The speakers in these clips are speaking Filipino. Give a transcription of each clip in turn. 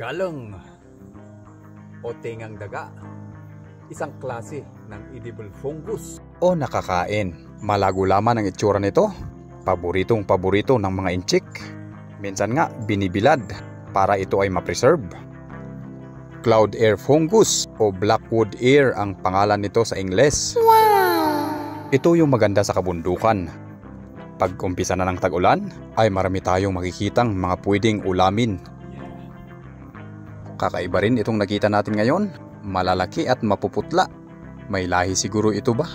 Galong o tingang daga, isang klase ng edible fungus o nakakain. Malago lamang ang itsura nito. Paborito ng mga inchik. Minsan nga binibilad para ito ay ma-preserve. Cloud air fungus o blackwood air ang pangalan nito sa Ingles. Wow! Ito yung maganda sa kabundukan. Pag umpisa na ng tag-ulan ay marami tayong makikitang mga pwedeng ulamin. Kakaiba rin itong nakita natin ngayon. Malalaki at mapuputla. May lahi siguro ito ba?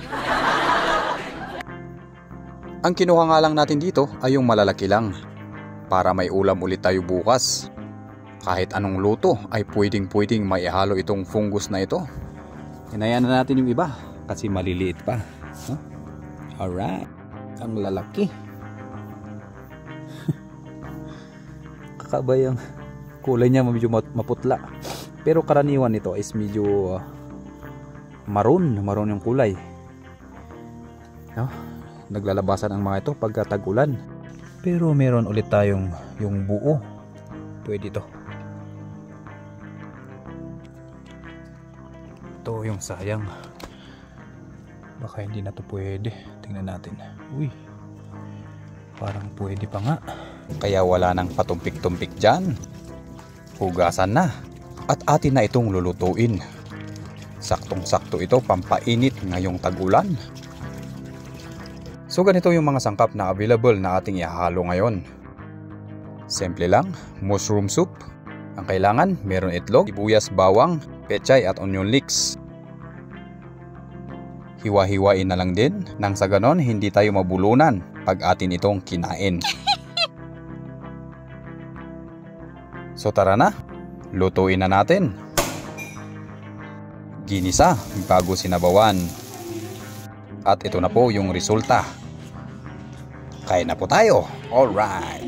Ang kinuha nga lang natin dito ay yung malalaki lang. Para may ulam ulit tayo bukas. Kahit anong luto ay pwedeng maihalo itong fungus na ito. Hinayaan na natin yung iba kasi maliliit pa. Huh? Alright. Ang lalaki. Kakaba yung kulay niya medyo maputla. Pero karaniwan nito is medyo maroon yung kulay. No? Naglalabasan ang mga ito pagka tag-ulan. Pero meron ulit tayong yung buo. Pwede to. Ito yung sayang. Baka hindi na to pwede. Tingnan natin. Uy. Parang pwede pa nga. Kaya wala nang patumpik-tumpik dyan. Hugasan na. At atin na itong lulutuin. Saktong-sakto ito pampainit ngayong tag-ulan. So ganito yung mga sangkap na available na ating ihalo ngayon. Simple lang, mushroom soup. Ang kailangan, meron itlog, sibuyas, bawang, pechay at onion leeks. Hiwa-hiwain na lang din nang sa ganon hindi tayo mabulunan pag atin itong kinain. So tara na, lutuin na natin. Ginisa bago sinabawan. At ito na po yung resulta. Kain na po tayo. Alright.